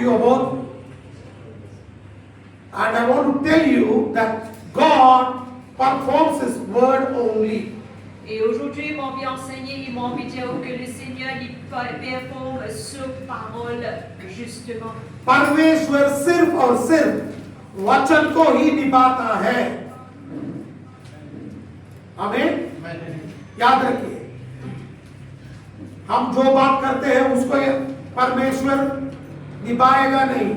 you about, and I want to tell you that God performs His word only. Et aujourd'hui, ils m'ont envie d'enseigner, ils m'ont envie de dire que le Seigneur il performe sa parole justement. परमेश्वर सिर्फ और सिर्फ वचन को ही निभाता है। आमीन। याद रखिए, हम जो बात करते हैं उसको परमेश्वर निभाएगा नहीं,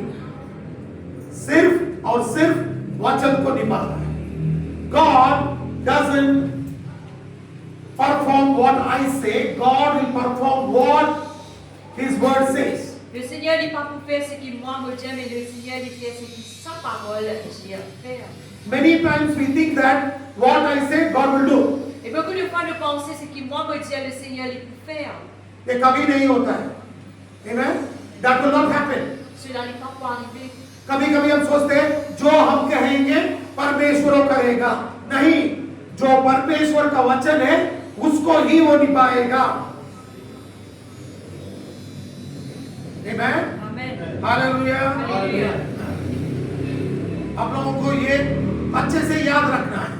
सिर्फ और सिर्फ वचन को निभाता है। God doesn't perform what I say, God will perform what His word says. Le Seigneur n'est pas pour faire ce qu'il moi me dit, mais le Seigneur il fait ce qu'il sa parole dit faire. Many times we think that what I say God will do. Et beaucoup de fois nous pensons ce qu'il moi me dit, le Seigneur il peut faire. ये कभी नहीं होता है। Amen? That will not happen. Cela n'est pas pour arriver. कभी-कभी हम सोचते हैं जो हम कहेंगे परमेश्वर वो करेगा। नहीं, जो परमेश्वर का वचन है उसको ही वो निभाएगा। Amen? Amen. Hallelujah. Hallelujah. आप लोगों को ये अच्छे से याद रखना है।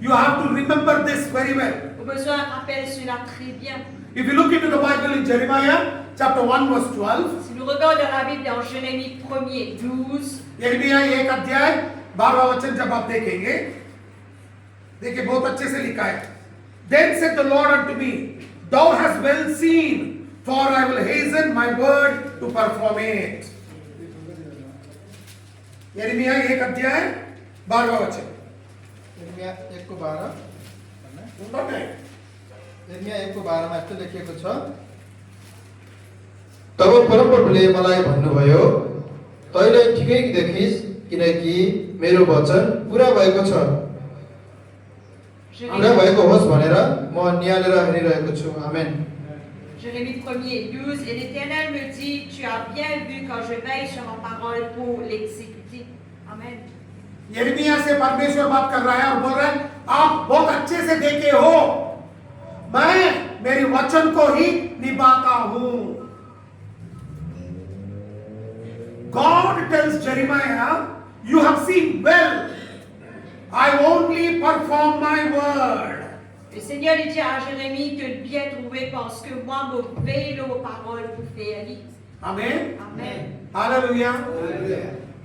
You have to remember this very well. Au besoin d'un rappel cela très bien. If you look into the Bible in Jeremiah chapter 1 verse 12, Si nous regardons dans la Bible dans Jérémie 1er 12, यिर्मयाह 1 अध्याय 12वां वचन जब आप देखेंगे, देखिए बहुत अच्छे से लिखा है। Then said the Lord unto me, Thou hast well seen, for I will hasten my word to perform it. यिर्मयाह 1 अध्याय 12वां वचन। यिर्मयाह 1:12 सुन्दर है। यिर्मयाह 1:12 मा यस्तो लेखिएको छ, तब परमप्रभुले मलाई भन्नुभयो, तैँले ठिकै देखिस्, किनकि मेरो वचन पूरा भएको छ, पूरा भएको होस् भनेर म निहालेर हेरिरहेको छु। आमेन। Jérémie 1er 12, et l'Éternel me dit, tu as bien vu quand je veille sur ma parole pour l'exécuter. Amen. यिर्मयाह से परमेश्वर बात कर रहा है और बोल रहा है, आप बहुत अच्छे से देखे हो, मैं मेरे वचन को ही निभाता हूं। God tells Jeremiah, you have seen well, I only perform my word. Le Seigneur dit à Jérémie que bien trouvé parce que moi me veille aux paroles pour faire lire. Amen. Amen. Hallelujah.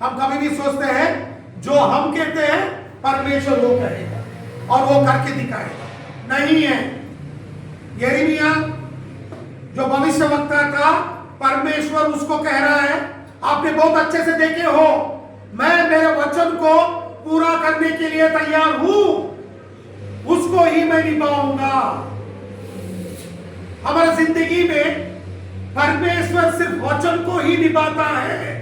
हम कभी भी सोचते हैं जो हम कहते हैं परमेश्वर वो करेगा और वो करके दिखाएगा, नहीं है। यिर्मयाह जो भविष्यवक्ता था, परमेश्वर उसको कह रहा है, आपने बहुत अच्छे से देखे हो, मैं मेरे वचन को पूरा करने के लिए तैयार हूं, उसको ही मैं निभाऊंगा। हमारी जिंदगी में परमेश्वर सिर्फ वचन को ही निभाता है।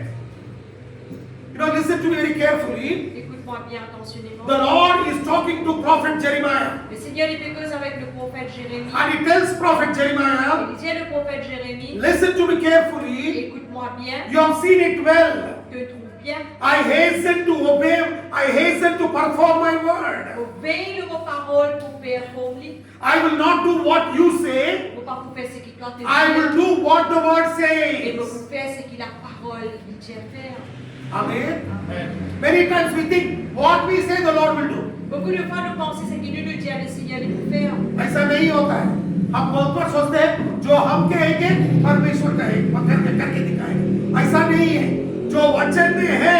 You know, listen to me very carefully. Écoute-moi bien attentionnément. The Lord is talking to prophet Jeremiah. Le Seigneur il fait cause avec le prophète Jérémie. And he tells prophet Jeremiah, Il dit à le prophète Jérémie, listen to me carefully. écoute-moi bien, You have seen it well. te trouve bien. I hasten to obey, I hasten to perform my word. Veille aux paroles pour performer. I will not do what you say, Faut pas pour faire ce qu'il doit te I will dire. do what the word Et says. pour faire ce qu'il la parole lui dit à faire. Amen. Many times we think what we say the Lord will do. Beaucoup de fois nous pensons ce qu'il nous dit à le Seigneur il peut faire. ऐसा नहीं होता है। हम बहुत बार सोचते हैं जो हम कहेंगे परमेश्वर कहेगा, करके दिखाएगा। ऐसा नहीं है। जो वचन में है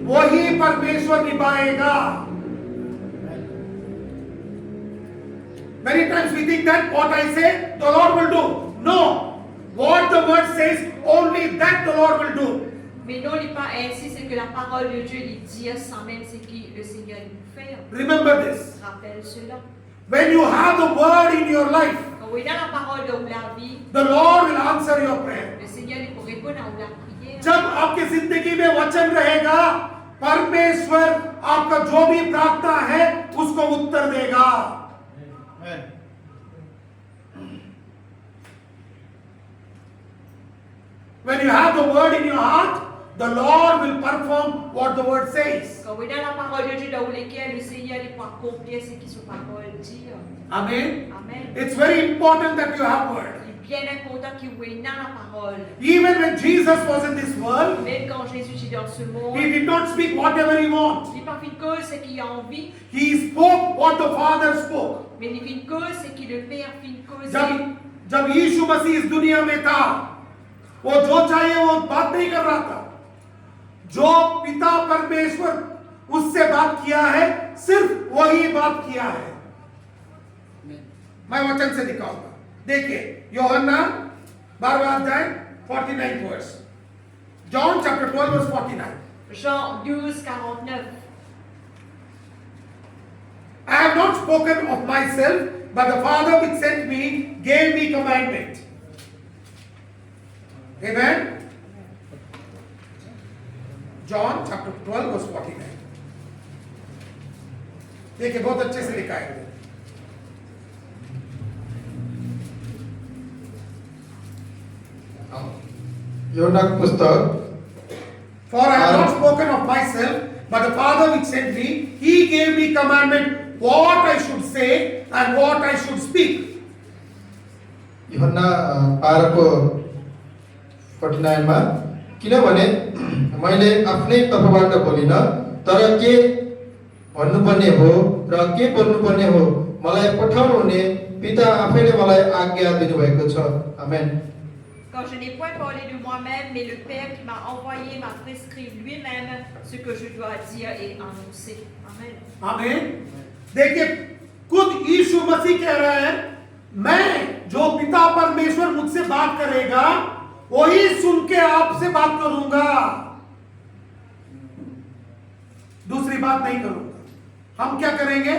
वही परमेश्वर निभाएगा। Many times we think that what I say the Lord will do. No, what the word says only that the Lord will do. Mais non, il n'est pas ainsi, c'est que la parole de Dieu lui dit sans même ce que le Seigneur peut faire. Remember this. Rappelle cela. When you have the word in your life, Quand on est dans la parole de la vie, the Lord will answer your prayer. le Seigneur il peut répondre à la prière. जब आपकी जिंदगी में वचन रहेगा, परमेश्वर आपका जो भी प्रार्थना है उसको उत्तर देगा। आमेन। When you have the word in your heart, the Lord will perform what the word says. Quand on est dans la parole de Dieu, dans laquelle le Seigneur il peut accomplir ce que sa parole dit. Amen. Amen. It's very important that you have word. Il est bien important que vous ayez la parole. Even when Jesus was in this world, Même quand Jésus était dans ce monde, he did not speak whatever he wants. il n'est pas fait une cause, c'est qu'il a envie, He spoke what the Father spoke. mais il fait une cause, c'est que le Père fait une cause. जब यीशु मसीह इस दुनिया में था, वो जो चाहिए वो बात नहीं कर रहा था। जो पिता परमेश्वर उससे बात किया है, सिर्फ वही बात किया है। मैं वचन से दिखाऊंगा। देखिए यूहन्ना 12वां अध्याय 49 verse. John chapter 12 verse 49। Jean 12:49. I have not spoken of myself, but the Father which sent me gave me commandment. Amen. John chapter 12 verse 49. देखिए बहुत अच्छे से लिखा है। योनाको पुस्तक For I have not spoken of myself, but the Father which sent me, He gave me commandment what I should say and what I should speak. यूहन्ना 12 को 49 मा किनभने मैले आफ्नै तर्फबाट बोलिन, तर के भन्नुपर्ने हो र के बोल्नुपर्ने हो मलाई पठाउनु हुने पिता आफैले मलाई आज्ञा दिनुभएको छ। आमेन। Quand je n'ai point parlé de moi-même, mais le Père qui m'a envoyé m'a prescrit lui-même ce que je dois dire et annoncer. Amen. आमीन। देखिए खुद यीशु मसीह कह रहा है, मैं जो पिता परमेश्वर मुझसे बात करेगा वही सुन के आपसे बात करूंगा, दूसरी बात नहीं करूंगा। हम क्या करेंगे?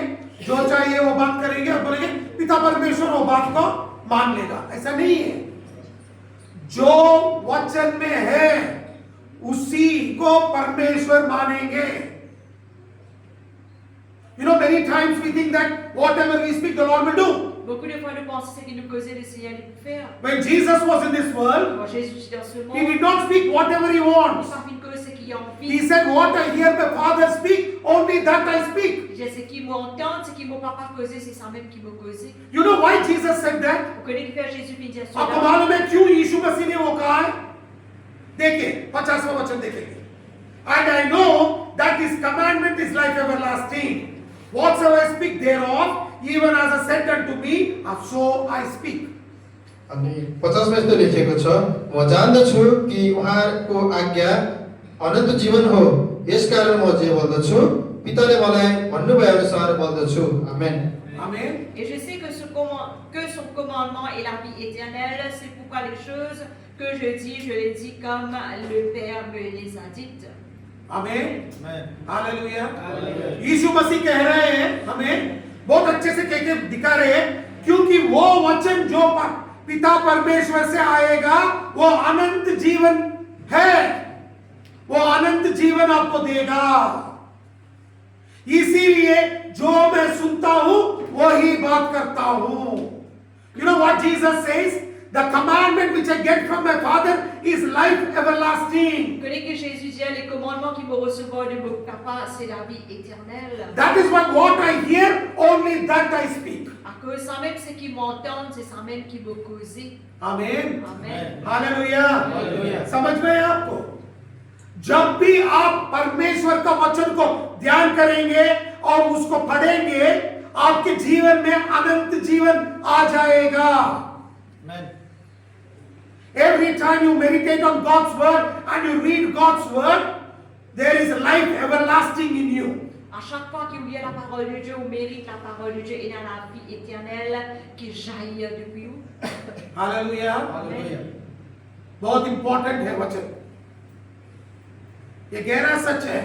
जो चाहिए वो बात करेंगे और बोलेंगे पिता परमेश्वर वो बात को मान लेगा। ऐसा नहीं है। जो वचन में है उसी को परमेश्वर मानेंगे। You know, many times we think that whatever we speak, the Lord will do. Beaucoup de fois, nous pensons ce qu'il nous causait, le Seigneur allait nous faire. When Jesus was in this world, Quand Jésus était dans ce monde, He il did not speak whatever He n'a wants. pas fait une cause, c'est qu'il a envie. He said, what I hear my Father speak, only that I speak. Je sais qu'il m'entend, c'est qu'il m'a pas causé, c'est ça même qui m'a causé. You know why Jesus said that? Vous connaissez que Jésus puis dire आपको cela. मालूम है क्यों यीशु मसीह ने वो कहा है? देखिए 50वां वचन देखेंगे। And I know that His commandment is life everlasting. Whatsoever I speak thereof, even as I said unto me, so I speak. अनि 50 मा यस्तो लेखिएको छ, म जान्दछु कि उहाँको आज्ञा अनन्त जीवन हो, यसकारण म जे बोल्दछु पिताले मलाई भन्नुभए अनुसार बोल्दछु। आमेन। Amen. Et je sais que son commandement est la vie éternelle. C'est pourquoi les choses que je dis, je les dis comme le Père me les a dites. Amen. Amen. Hallelujah. Hallelujah. यीशु मसीह कह रहे हैं हमें, बहुत अच्छे से कह के दिखा रहे हैं, क्योंकि वो वचन जो पिता परमेश्वर से आएगा वो अनंत जीवन है, वो अनंत जीवन आपको देगा। इसीलिए जो मैं सुनता हूं वही बात करता हूं। You know what Jesus says? The commandment which I get from my Father is life everlasting. Vous connaissez que Jésus dit, les commandements qu'il me recevoir de mon papa, c'est la vie éternelle. That is what I hear, only that I speak. À cause ça même, c'est qu'ils m'entendent, c'est ça même qui m'a causé. Amen. Amen. Hallelujah. Hallelujah. समझ में है आपको? जब भी आप परमेश्वर का वचन को ध्यान करेंगे और उसको पढ़ेंगे, आपके जीवन में अनंत जीवन आ जाएगा। Amen. Every time you meditate on God's word and you read God's word, there is life everlasting in you. À chaque fois que vous lisez la parole de Dieu, vous méritez la parole de Dieu et dans la vie éternelle qui jaillit depuis vous. Hallelujah. Hallelujah. बहुत important है वचन, ये गहरा सच है।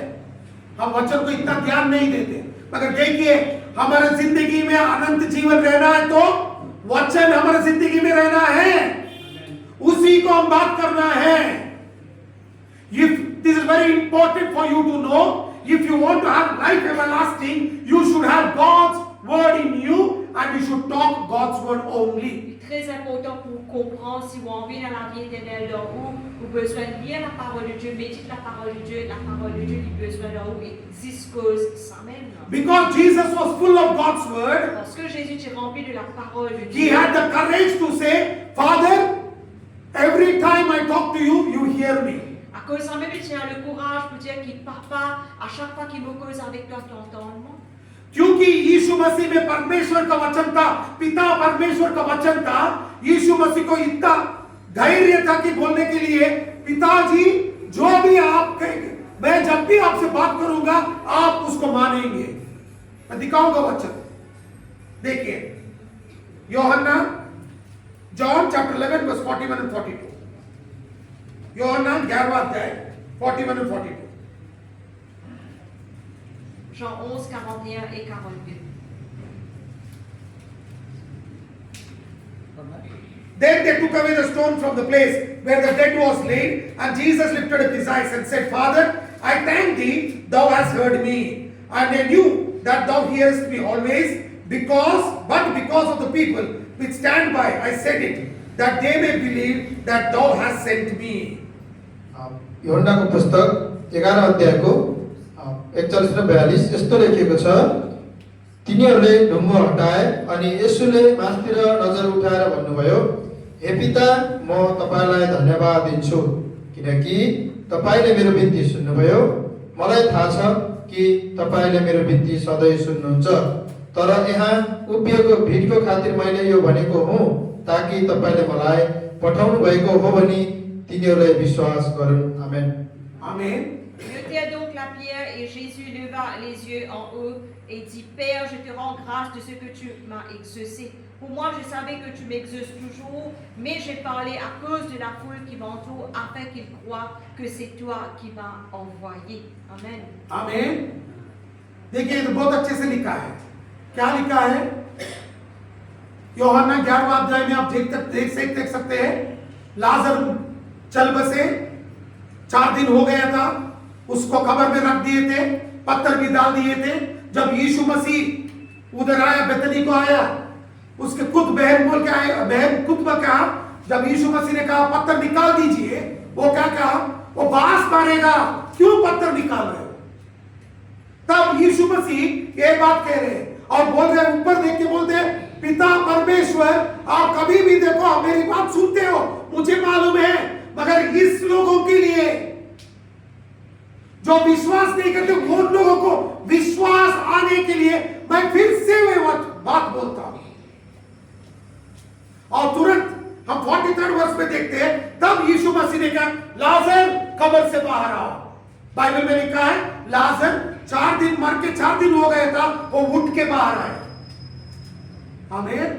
हम वचन को इतना ध्यान नहीं देते, मगर देखिए हमारे जिंदगी में अनंत जीवन रहना है तो वचन हमारे जिंदगी में रहना है, उसी को हम बात करना है। This is very important for you to know. If you want to have life everlasting, you should have God's word in you and you should talk God's word only. C'est très important pour comprendre si vous avez envie dans la vie éternelle dans vous besoin de lire la parole de Dieu, médite la parole de Dieu lui besoin là où il dispose sa même. Because Jesus was full of God's word, Parce que Jésus est rempli de la parole de he Dieu. had the courage to say, Father, every time I talk to you, you hear me. À cause de ça même, il tient le courage pour dire qu'il papa, à chaque fois qu'il me cause avec toi, tu entends moi. क्योंकि यीशु मसीह में परमेश्वर का वचन था, पिता परमेश्वर का वचन था, यीशु मसीह को इतना धैर्य था कि बोलने के लिए, पिताजी जो भी आप कहेंगे, मैं जब भी आपसे बात करूंगा आप उसको मानेंगे। मैं दिखाऊंगा वचन, देखिए यूहन्ना, जॉन चैप्टर 11 वर्स 41 and 42, यूहन्ना 11वां अध्याय 41 and 42। Jean 11, 41 et 42. Then they took away the stone from the place where the dead was laid, and Jesus lifted up his eyes and said, Father, I thank thee, thou hast heard me. And I knew that thou hearest me always, but because of the people which stand by, I said it, that they may believe that thou hast sent me. यूहन्नाको पुस्तक 11 अध्यायको 41 र 42 यस्तो लेखिएको छ, तिनीहरूले ढुङ्गो हटाए अनि येशूले मासतिर नजर उठाएर भन्नुभयो, हे पिता, म तपाईलाई धन्यवाद दिन्छु किनकि तपाईले मेरो बिन्ती सुन्नुभयो। मलाई थाहा छ कि तपाईले मेरो बिन्ती सधैँ सुन्नुहुन्छ, तर यहाँ उभिएको भिडको खातिर मैले यो भनेको हुँ ताकि तपाईले मलाई पठाउनु भएको हो भनी तिनीहरूले विश्वास गरून्। आमेन। Amen. Il ôta donc la pierre et Jésus leva les yeux en haut et dit, Père, je te rends grâce de ce que tu m'as exaucé. Pour moi, je savais que tu m'exauces toujours, mais j'ai parlé à cause de la foule qui m'entoure afin qu'ils croient que c'est toi qui m'as envoyé. Amen. Amen. देखिए तो बहुत अच्छे से लिखा है। क्या लिखा है? यूहन्ना 11वां अध्याय में आप देख सकते हैं, लाजर चल बसे, 4 दिन हो गया था, उसको कब्र में रख दिए थे, पत्थर भी डाल दिए थे। जब यीशु मसीह उधर आया, बेतनी को आया, उसके खुद बहन बोल के आए, बहन खुद में कहा, जब यीशु मसीह ने कहा पत्थर निकाल दीजिए, वो क्या कहा? वो बांस मारेगा, क्यों पत्थर निकाल रहे हो? तब यीशु मसीह ये बात कह रहे हैं और बोल रहे, ऊपर देख के बोलते हैं, पिता परमेश्वर, आप कभी भी देखो मेरी बात सुनते हो, मुझे मालूम है, मगर इस लोगों के लिए जो विश्वास नहीं करते, वो लोगों को विश्वास आने के लिए मैं फिर से वह बात बोलता हूं। और तुरंत हम 43rd वर्ष में देखते हैं, तब यीशु मसीह ने कहा, लाजर कब्र से बाहर आओ। बाइबल में लिखा है, लाजर 4 दिन मर के 4 दिन हो गया था, वो उठ के बाहर आया। Amen.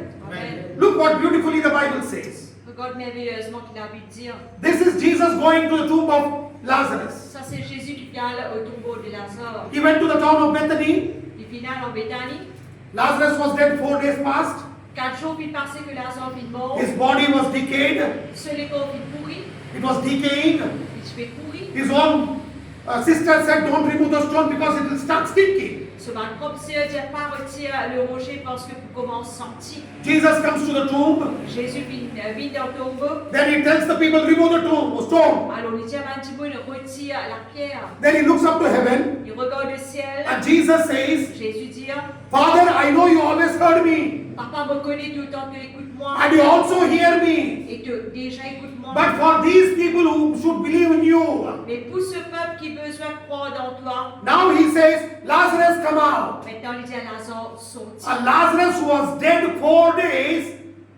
Look what beautifully the Bible says. Regarde merveilleusement qu'il a pu dire. This is Jesus going to the tomb of Lazarus. Ça c'est Jésus qui vient au tombeau de Lazare. He went to the town of Bethany. Il finit en Béthanie. Lazarus was dead 4 days past. 4 jours puis passé que Lazare fit mort. His body was decayed. Ce corps fit pourri. It was decaying. Il se fait pourri. His own sister said, don't remove the stone because it will start stinking. Ce ma propre sœur dit pas retire le rocher parce que pour commencer sentir. Jesus comes to the tomb. Jésus vient dans le tombeau. Then he tells the people, remove the stone. Alors il dit à un petit peu, il retire la pierre. Then he looks up to heaven. Il regarde le ciel. And Jesus says, Jésus dit, Father, I know you always heard me. Papa me connaît tout le temps, tu écoutes-moi. And you also hear me. Et tu déjà écoute-moi. But for these people who should believe in you, Mais pour ce peuple qui besoin de croire dans toi, now he says, Lazarus, come out. maintenant il dit à Lazare, sorti. And Lazarus, who was dead 4 days,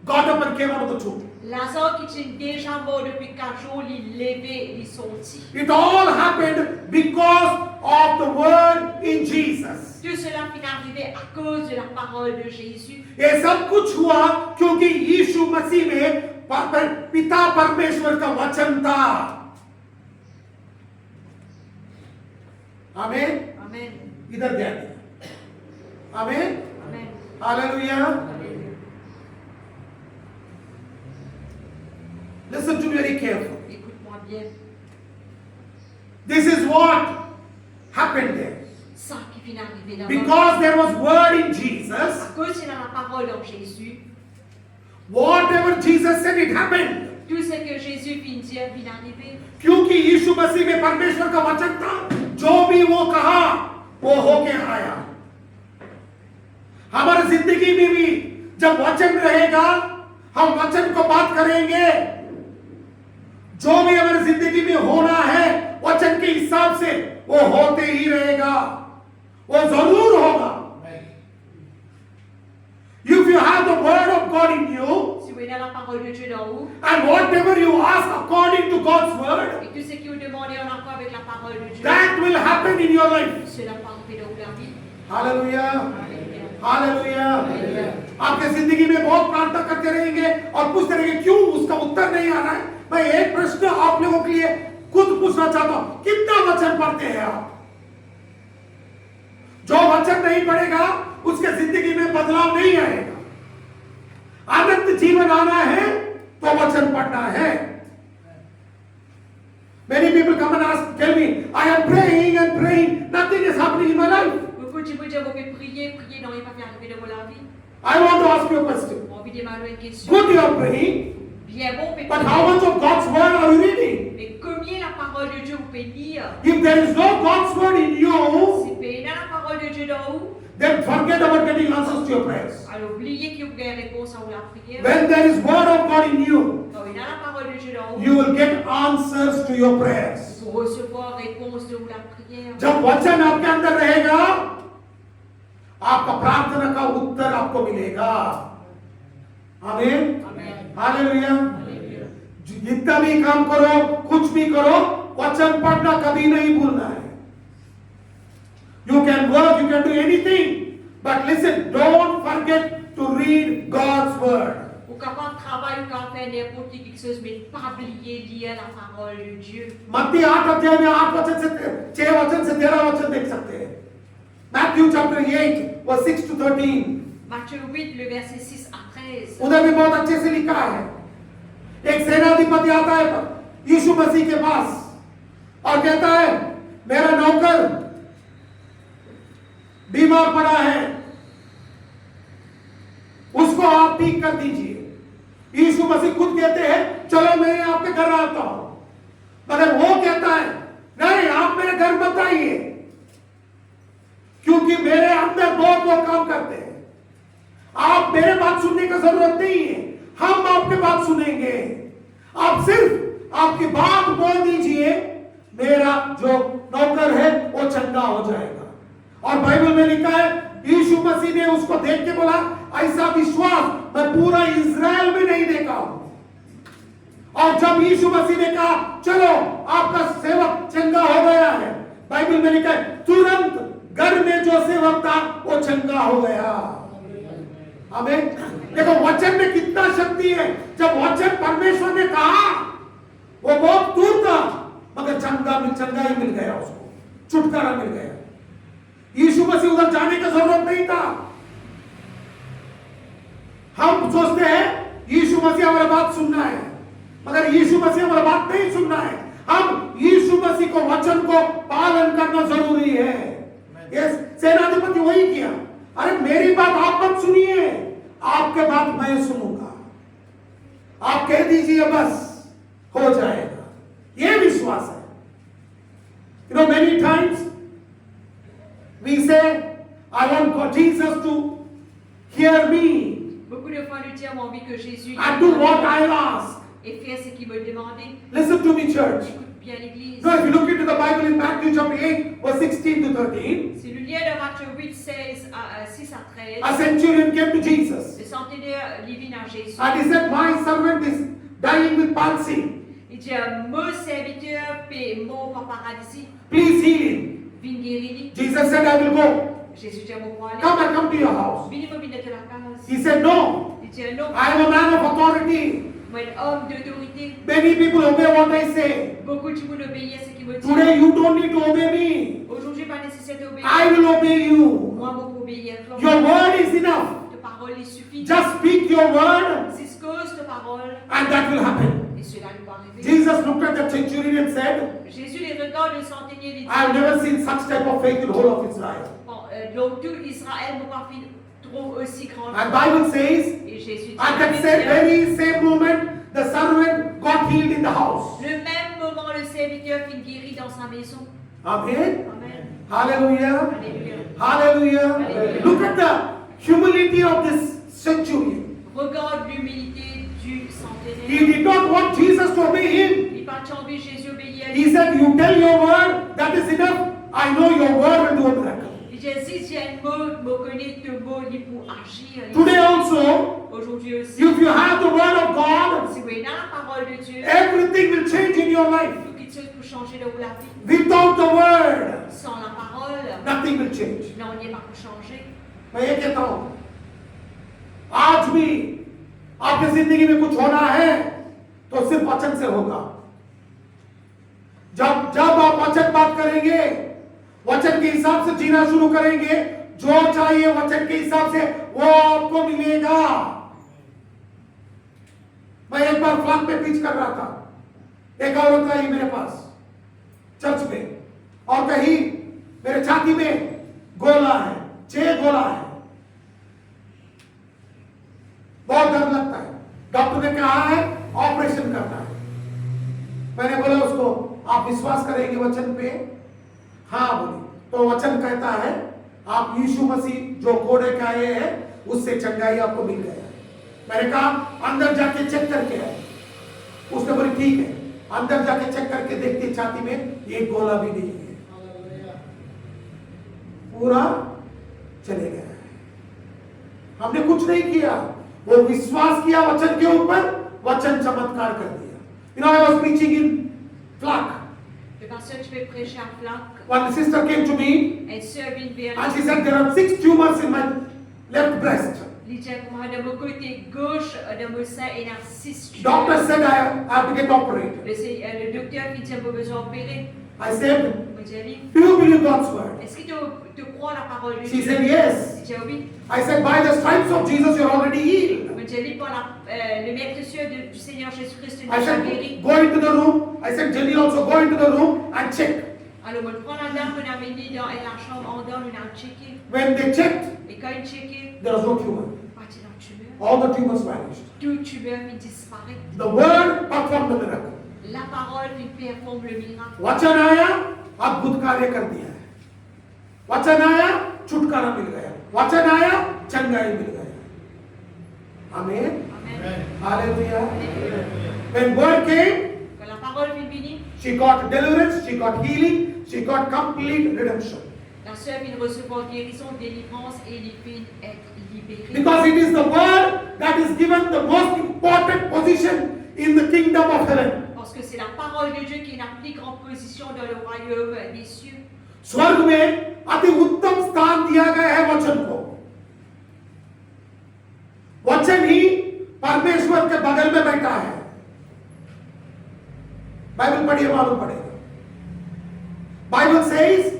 got up and came out of the tomb. Lazare qui était déjà mort depuis 4 jours, il levé, il sorti. It all happened because of the word in Jesus. Tout cela finit arrivé à cause de la parole de Jésus. ये सब कुछ हुआ क्योंकि यीशु मसीह में पिता परमेश्वर का वचन था। आमीन। Amen. इधर ध्यान दें। आमीन। Amen. Hallelujah. Listen to me very carefully. Écoute-moi bien. This is what happened there. Ça qui finit arrivé là-bas. Because there was word in À Jesus, cause il y a la parole en Jésus, whatever Jesus said, it happened. Tout ce que Jésus vient dire vient arriver. क्योंकि यीशु मसीह में परमेश्वर का वचन था, जो भी वो कहा वो होके आया। हमारी जिंदगी में भी जब वचन रहेगा, हम वचन को बात करेंगे, जो भी हमारी जिंदगी में होना है वचन के हिसाब से वो होते ही रहेगा, वो जरूर होगा। If you have the word of God in you, Si vous avez la parole de Dieu dans vous, and whatever you ask according to God's word, et tout ce que vous demandez en accord avec la parole de Dieu, that will happen in your life. cela va arriver dans la vie. Hallelujah, Alléluia. Hallelujah. आपके जिंदगी में बहुत प्रार्थना करते रहेंगे और पूछते रहेंगे क्यों उसका उत्तर नहीं आ रहा है। मैं एक प्रश्न आप लोगों के लिए खुद पूछना चाहता हूं, कितना वचन पढ़ते हैं आप? जो वचन नहीं पढ़ेगा उसके जिंदगी में बदलाव नहीं आएगा। आनंद जीवन आना है तो वचन पढ़ना है। Many people come and ask, tell me, I am praying and praying, nothing is happening in my life. Beaucoup de gens disent, vous pouvez prier, prier, non, il va faire arriver dans la vie. I want to ask you a question. J'ai envie de demander une question. Good, you are praying, Bien bon, mais but how much of God's word are you reading? mais combien la parole de Dieu vous peut lire? If there is no God's word in you, Si vous avez la parole de Dieu dans vous, then forget about getting answers to your prayers. alors oubliez que vous avez réponse à la prière. When there is word of God in you, Quand il y a la parole de Dieu dans vous, you will get answers to your prayers. vous recevoir réponse de la prière. जब वचन आपके अंदर रहेगा, आपका प्रार्थना का उत्तर आपको मिलेगा। आमीन, हालेलुया। जितना भी काम करो, कुछ भी करो, वचन पढ़ना कभी नहीं भूलना है। You can work, you can do anything, but listen, don't forget to read God's word. Ou capable de travailler, ou capable de faire n'importe quelque chose, mais pas oublier lire la parole de Dieu. मत्ती 8 अध्याय में 8 वचन से 6 वचन से 13 वचन देख सकते हैं। Matthew chapter 8 verse 6 to 13, Matthieu 8, le verset 6 à 13. उधर भी बहुत अच्छे से लिखा है। एक सेनाधिपति आता है यीशु मसीह के पास और कहता है, मेरा नौकर बीमार पड़ा है, उसको आप ठीक कर दीजिए। यीशु मसीह खुद कहते हैं, चलो मैं आपके घर आता हूं, मगर वो कहता है, नहीं, आप मेरे घर मत आइए, क्योंकि मेरे अंदर बहुत लोग काम करते हैं। आप मेरे बात सुनने की जरूरत नहीं है, हम आपके बात सुनेंगे। आप सिर्फ आपकी बात बोल दीजिए, मेरा जो नौकर है वो चंगा हो जाएगा। और बाइबल में लिखा है, यीशु मसीह ने उसको देख के बोला, ऐसा विश्वास मैं पूरा इज़राइल में नहीं देखा हूं। और जब यीशु मसीह ने कहा, चलो आपका सेवक चंगा हो गया है, बाइबल में लिखा है, तुरंत घर में जो सेवक था वो चंगा हो गया। आमीन। देखो वचन में कितना शक्ति है। जब वचन परमेश्वर ने कहा, वो बहुत दूर था, मगर चंगा ही मिल गया, उसको छुटकारा मिल गया। यीशु मसीह उधर जाने की जरूरत नहीं था। हम सोचते हैं यीशु मसीह हमारी बात सुनना है, मगर यीशु मसीह हमारी बात नहीं सुनना है। हम यीशु मसीह को वचन को पालन करना जरूरी है। ये सेनाधिपति वही किया। अरे मेरी बात आप मत सुनिए, आपके बात मैं सुनूंगा, आप कह दीजिए बस हो जाएगा। ये विश्वास है। You know, many times we say, I want God, Jesus to hear me Beaucoup de fois, nous disons, j'ai envie que Jésus and do what I ask. et faire ce qu'il me demandait. Listen to me, church. Écoute bien l'Église. Now, if you look into the Bible in Matthew chapter 8, verse 16 to 13, Si nous lisons dans Matthieu 8, 6 à 13, a centurion came to Jesus le centenaire divine à Jésus. and he said, my servant is dying with palsy. Il dit, mon serviteur paie mort par paralysie, Please heal him. viens guérir. Jesus said, I will go. Jésus dit, mon roi, Come and come to your house. venez me venir de la case. He said, no, Il dit, non, I am a man of authority. moi, un homme d'autorité. Many people obey what I say. Beaucoup de monde obéit à ce qu'il me dit. Today you don't need to obey me. Aujourd'hui, pas nécessaire d'obéir. I will obey you. Moi, je obéir à toi. Your word is enough. Ta parole est suffisante. Just speak your word C'est ce cause ta parole. and that will happen. Et cela nous va arriver. Jesus looked at the centurion and said, Jésus les regarde le centenier et dit, I have never seen such type of faith in the whole of Israel. bon, donc tout Israël n'a pas fait trop aussi grand. And Bible says, Et Jésus dit, at that very same moment, the servant got healed in the house. Le même moment, le serviteur fut guéri dans sa maison. Amen. Amen. Hallelujah. Alléluia. Hallelujah. Hallelujah. Look at the humility of this centurion. Regarde l'humilité du He centenaire. did not want Jesus to obey him. Il n'a pas envie Jésus obéir à He lui. said, you tell your word, that is enough. I know your word will do a miracle. Il dit, si j'ai un mot, me connaît que mot, il pour agir. Today also, Aujourd'hui aussi, if you have the word of God, si vous avez la parole de Dieu, everything will change in your life. tout quelque chose pour changer dans la vie. Without the word, Sans la parole, nothing will change. non, il n'y a pas pour changer. मैं ये कहता हूं, आज भी आपकी जिंदगी में कुछ होना है तो सिर्फ वचन से होगा। जब आप वचन बात करेंगे, वचन के हिसाब से जीना शुरू करेंगे, जो चाहिए वचन के हिसाब से वो आपको मिलेगा। मैं एक बार फ्लैग पे पिच कर रहा था, एक औरत आई मेरे पास चर्च में और कही मेरे छाती में गोला है, 6 गोला है, बहुत डर लगता है। डॉक्टर ने कहा है ऑपरेशन करना है। मैंने बोला उसको, आप विश्वास करेंगे वचन पे? हाँ बोली। तो वचन कहता है आप यीशु मसीह जो कोड़े के आए हैं उससे चंगाई आपको मिल गया। मैंने कहा अंदर जाके चेक करके आए। उसने बोली ठीक है। अंदर जाके चेक करके देखते छाती में एक गोला भी नहीं है, पूरा चले गया। हमने कुछ नहीं किया, वो विश्वास किया वचन के ऊपर, वचन चमत्कार कर दिया। You know, I was preaching in Flak. Le pasteur, tu peux prêcher à Flak. One sister came to me Une sœur vient vers and she said there are 6 tumors in my left breast. Il dit à moi, de mon côté gauche, de mon sein, il y a 6 tumeurs. Doctor said I have to get operated. Le docteur qui dit qu'on a besoin d'opérer. I said, Il dit, do you believe God's word? est-ce que tu crois la parole de She Dieu? said yes. Il dit oui. I said by the stripes of Jesus you're already healed. Il dit par le mérite précieux du Seigneur Jésus-Christ, nous I sommes said guéris. go into the room. I said Jenny also go into the room and check. Alors, on prend la dame, on a mis dans la chambre, on donne, on a checké. When they checked, Et quand il checké, there was no tumor. pas de tumeur. All the tumors vanished. Tout tumeur il disparaît. The word performed the miracle. La parole il performe le miracle. वचन आया, अद्भुत कार्य कर दिया है। वचन आया, छुटकारा मिल गया। वचन आया, चंगाई मिल गया। आमीन। Amen. Hallelujah. Alléluia. When word came, Quand la parole vient venir, she got deliverance, she got healing, she got complete redemption. la sœur vient recevoir guérison, délivrance et il vient être libérée. Because it is the word that is given the most important position in the kingdom of heaven. Parce que c'est la parole de Dieu qui est la plus grande position dans le royaume des cieux. स्वर्ग में अति उत्तम स्थान दिया गया है वचन को। वचन ही परमेश्वर के बगल में बैठा है। बाइबल पढ़िए, मालूम पड़ेगा। Bible says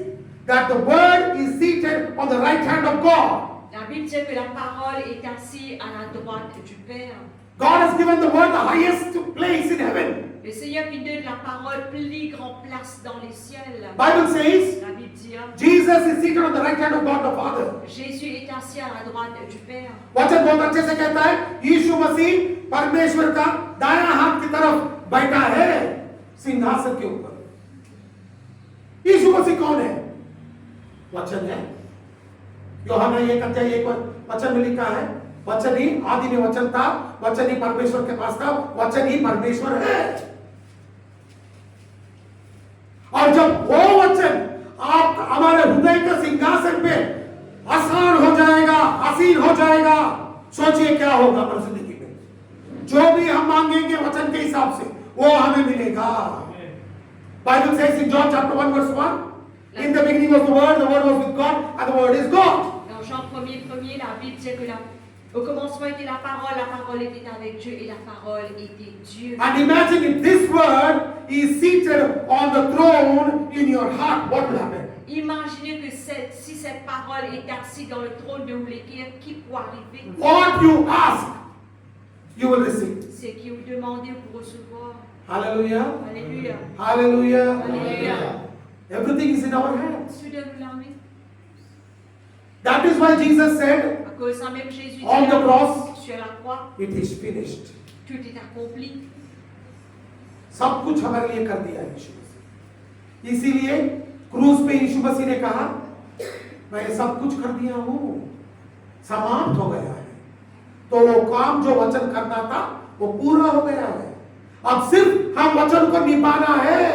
that the word is seated on the right hand of God. La Bible dit que la parole est assise à la droite du Père. God has given the word the highest place in heaven. Le Seigneur qui donne la parole plus grande place dans les ciels. Bible says La Bible dit, Jesus is seated on the right hand of God the Father. Jésus est assis à la droite du Père. वचन बहुत अच्छे से कहता है यीशु मसीह परमेश्वर का दायां हाथ की तरफ बैठा है सिंहासन के ऊपर। यीशु मसीह कौन है? वचन है। यूहन्ना 1:1 वचन में लिखा है वचन ही आदि में वचन था, वचन ही परमेश्वर के पास था, वचन ही परमेश्वर है। और जब वो वचन आप हमारे हृदय के सिंहासन पे आसान हो जाएगा, आसीन हो जाएगा, सोचिए क्या होगा हमारी जिंदगी में। जो भी हम मांगेंगे वचन के हिसाब से वो हमें मिलेगा। Bible says in John chapter 1 verse 1, in the beginning was the word was with God, and the word is God. Dans Jean 1:1, la Bible dit que au commencement était la parole était avec Dieu et la parole était Dieu. And imagine if this word is seated on the throne in your heart, what will happen? Imaginez que si cette parole est assise dans le trône de vos cœurs, qui peut arriver? What you ask, you will receive. C'est qui vous demandez pour recevoir. Hallelujah. Alléluia. Hallelujah. Alléluia. Everything is in our hands. Dieu donne la main. That is why Jesus said À cause de ça même Jésus dit on the cross, sur la croix, it is finished. tout est accompli. सब कुछ हमारे लिए कर दिया है यीशु मसीह। इसीलिए क्रूस पे यीशु मसीह ने कहा मैंने सब कुछ कर दिया हूं, समाप्त हो गया है। तो वो काम जो वचन करना था वो पूरा हो गया है। अब सिर्फ हम वचन को निभाना है।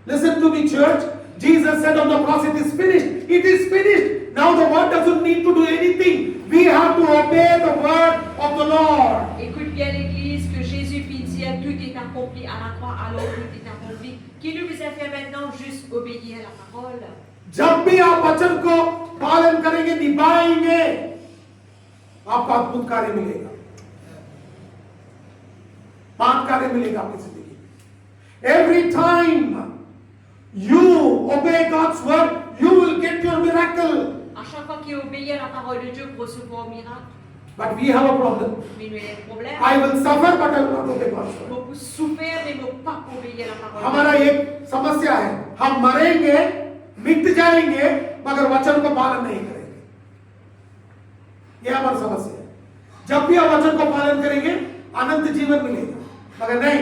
Listen to me, church. Jesus said on the cross, it is finished. It is finished. Now the word doesn't need to do anything. We have to obey the word of the Lord. Écoute bien l'Église, que Jésus vit dire tout est accompli à la croix, alors tout est accompli. Qu'il nous a fait maintenant juste obéir à la parole. जब भी आप वचन को पालन करेंगे, निभाएंगे, आपको अद्भुत कार्य मिलेगा, 5 कार्य मिलेगा आपकी जिंदगी में। Every time you obey God's word, you will get your miracle. À chaque fois qu'il obéit à la parole de Dieu pour recevoir un miracle. But we have a problem. Mais nous avons un problème. I will suffer, but I will not obey God's word. Nous pouvons souffrir, mais nous pas obéir à la parole. हमारा एक समस्या है, हम मरेंगे, मिट जाएंगे, मगर वचन को पालन नहीं करेंगे। यह हमारी समस्या है। जब भी हम वचन को पालन करेंगे, अनंत जीवन मिलेगा, मगर नहीं,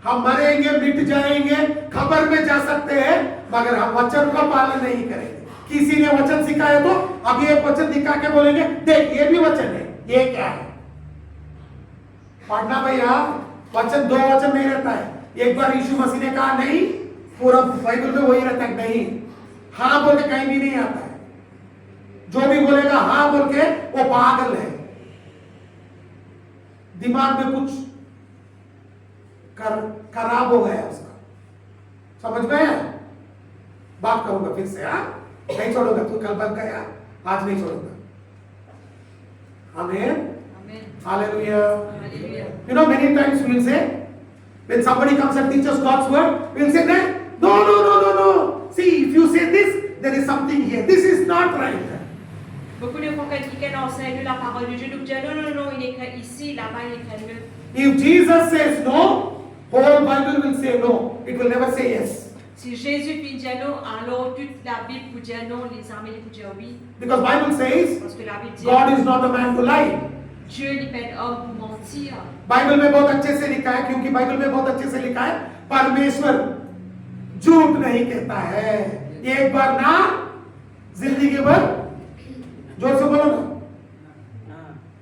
हम मरेंगे, मिट जाएंगे, खबर में जा सकते हैं, मगर हम वचन को पालन नहीं करेंगे। किसी ने वचन सिखाया तो अब ये वचन दिखा के बोलेंगे, देख ये भी वचन है, ये क्या है? पढ़ना भैया, वचन 2 वचन नहीं रहता है। एक बार यीशु मसीह ने कहा नहीं, पूरा बाइबल में वही रहता है नहीं, हाँ बोल के कहीं भी नहीं आता है। जो भी बोलेगा हाँ बोल के वो पागल है, दिमाग में कुछ खराब हो गया उसका। समझ गए? बात करूंगा फिर से, हाँ नहीं छोड़ूंगा, तू कल बन गया, आज नहीं छोड़ूंगा। आमीन, hallelujah. You know, many times we will say, when somebody comes and teaches God's word, we will say, no. See, if you say this, there is something here. This is not right. Beaucoup de fois, quand quelqu'un enseigne la parole de Dieu, nous disent non, il est écrit ici, là-bas, il est écrit mieux. If Jesus says no, whole Bible will say no. It will never say yes. Si Jésus dit non, alors toute la Bible vous dit non, les armées vous disent oui. Because Bible says, Parce que la Bible dit God is not a man to lie. Dieu n'est pas un homme pour mentir. Bible में बहुत अच्छे से लिखा है, क्योंकि Bible में बहुत अच्छे से लिखा है, परमेश्वर झूठ नहीं कहता है। एक बार ना, जिंदगी भर, जोर से बोलो ना,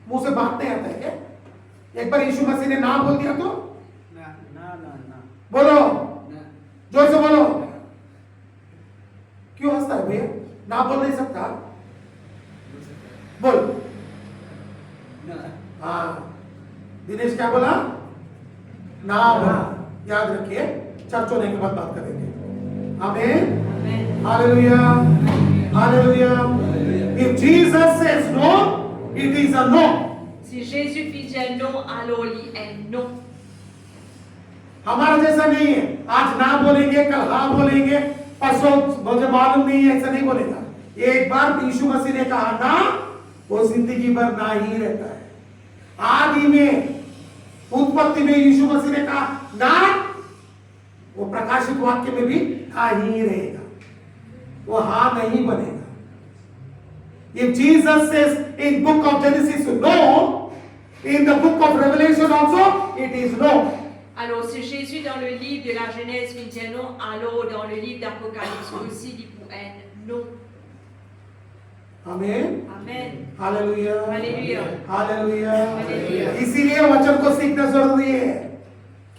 मुंह से बात नहीं आता है क्या? एक बार यीशु मसीह ने ना बोल दिया तो बोलो, जोर से बोलो। क्यों हंसता है भैया? ना बोल नहीं सकता? बोल। हाँ, दिनेश क्या बोला? ना बोला। याद रखिए, चर्च होने के बाद बात करेंगे। आमीन, hallelujah, hallelujah. If Jesus says no, it is a no. Si Jésus dit non, alors il est non. हमारा जैसा नहीं है, आज ना बोलेंगे, कल हाँ बोलेंगे, परसों मुझे मालूम नहीं है, ऐसा नहीं बोलेगा। एक बार यीशु मसीह ने कहा ना, वो जिंदगी भर ना ही रहता है। आदि में, उत्पत्ति में यीशु मसीह ने कहा ना, वो प्रकाशित वाक्य में भी ना ही रहेगा, वो हाँ नहीं बनेगा। If Jesus says in book of Genesis no, in the book of Revelation also it is no. Alors si Jésus dans le livre de la Genèse dit non, alors dans le livre d'Apocalypse aussi dit pour elle non. Amen. Amen. Hallelujah. Hallelujah. Hallelujah. Hallelujah. इसीलिए वचन को सीखना जरूरी है।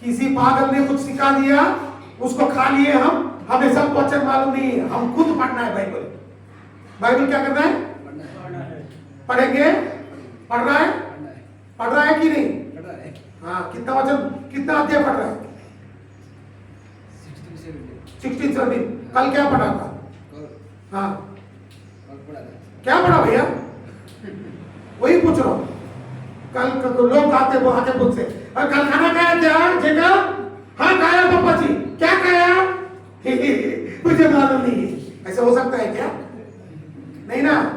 किसी पागल ने कुछ सिखा दिया, उसको खा लिए हम, हमें सब वचन मालूम नहीं है, हम खुद पढ़ना है बाइबल। बाइबल क्या करना है? पढ़ेंगे? पढ़ रहा है कि नहीं? हाँ, कितना वचन, कितना अध्याय पढ़ रहा है? 16 17। कल क्या पढ़ा था? हाँ, क्या पढ़ा भैया? वही पूछ रहा हूँ। कल लोग आते वो आके मुझसे, कल खाना खाया क्या जेका? हाँ खाया पापा जी। क्या खाया? मुझे मालूम नहीं है। ऐसा हो सकता है क्या? नहीं ना?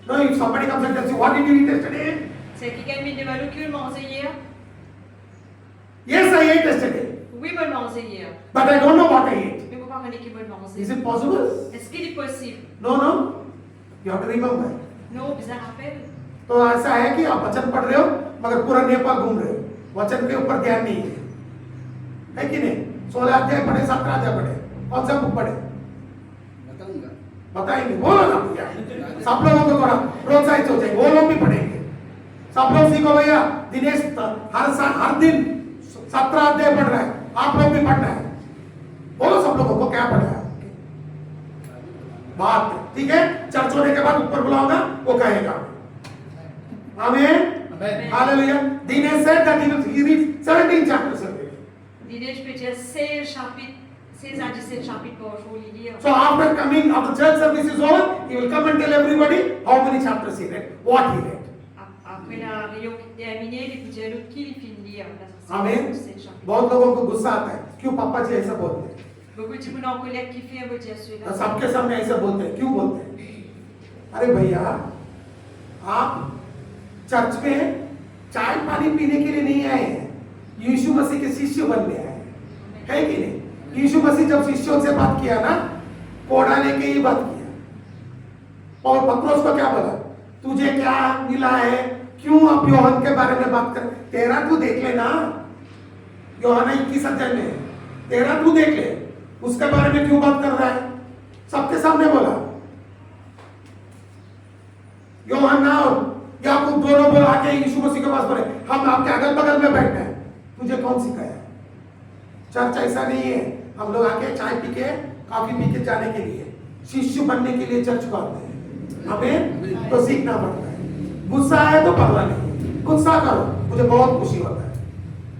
No, if somebody comes and tells you, what did you eat yesterday? C'est quelqu'un qui me demande que manger hier? Yes, I ate yesterday. Oui, je manger hier. But I don't know what I ate. Mais vous ne pouvez pas dire que je manger. Is it possible? Est-ce qu'il est possible? No. You have to remember. Non, bizarre rappel. तो ऐसा है कि आप वचन पढ़ रहे हो मगर पूरा नेपाल घूम रहे हो, वचन के ऊपर ध्यान नहीं है कि नहीं? 16 अध्याय पढ़े, 17 अध्याय पढ़े, कौन सा बुक पढ़े बताएंगे? बोलो ना भैया, सब लोगों को थोड़ा प्रोत्साहित हो जाएंगे, वो लोग भी पढ़ेंगे। सब लोग सीखो भैया। दिनेश हर दिन 17 अध्याय पढ़ रहा है, आप लोग भी पढ़ना है। बोलो सब लोगों को क्या पढ़ा है बात, ठीक है? चर्च होने के बाद ऊपर बुलाऊंगा, वो कहेगा। आमीन, hallelujah. Dinesh said that he read 17 chapters a day. Dinesh peut dire 16 chapitres, 16 à 17 chapitres par jour, il lit. So after church service is over, he will come and tell everybody how many chapters he read, what he read. Après la réunion terminée, il peut dire l'autre qui il finit de lire. आमीन। बहुत लोगों को गुस्सा आता है, क्यों पापा जी ऐसा बोलते हैं? Beaucoup de gens en colère qui fait veut dire cela. सबके सामने ऐसा बोलते हैं, क्यों बोलते हैं? अरे भैया, आप चर्च में चाय पानी पीने के लिए नहीं आए हैं, यीशु मसीह के शिष्य बनने आए हैं, है कि नहीं? यीशु मसीह जब शिष्यों से बात किया ना, कोड़ा लेके ही बात किया। और पत्रोस को क्या बोला? तुझे क्या मिला है, क्यों आप योहन के बारे में बात कर? तेरा तू देख ले ना, योहन 21 अध्याय में, तेरा तू देख ले, उसके बारे में क्यों बात कर रहा है? सबके सामने बोला। यूहन्ना और याकूब दोनों बोल आके यीशु मसीह के पास बोले, हम आपके अगल बगल में बैठे हैं, तुझे कौन सिखाया? चर्च ऐसा नहीं है, हम लोग आके चाय पी के कॉफी पी के जाने के लिए, शिष्य बनने के लिए चर्च को आते हैं। हमें तो सीखना पड़ता है। गुस्सा है तो परवाह नहीं, गुस्सा करो, मुझे बहुत खुशी होता है,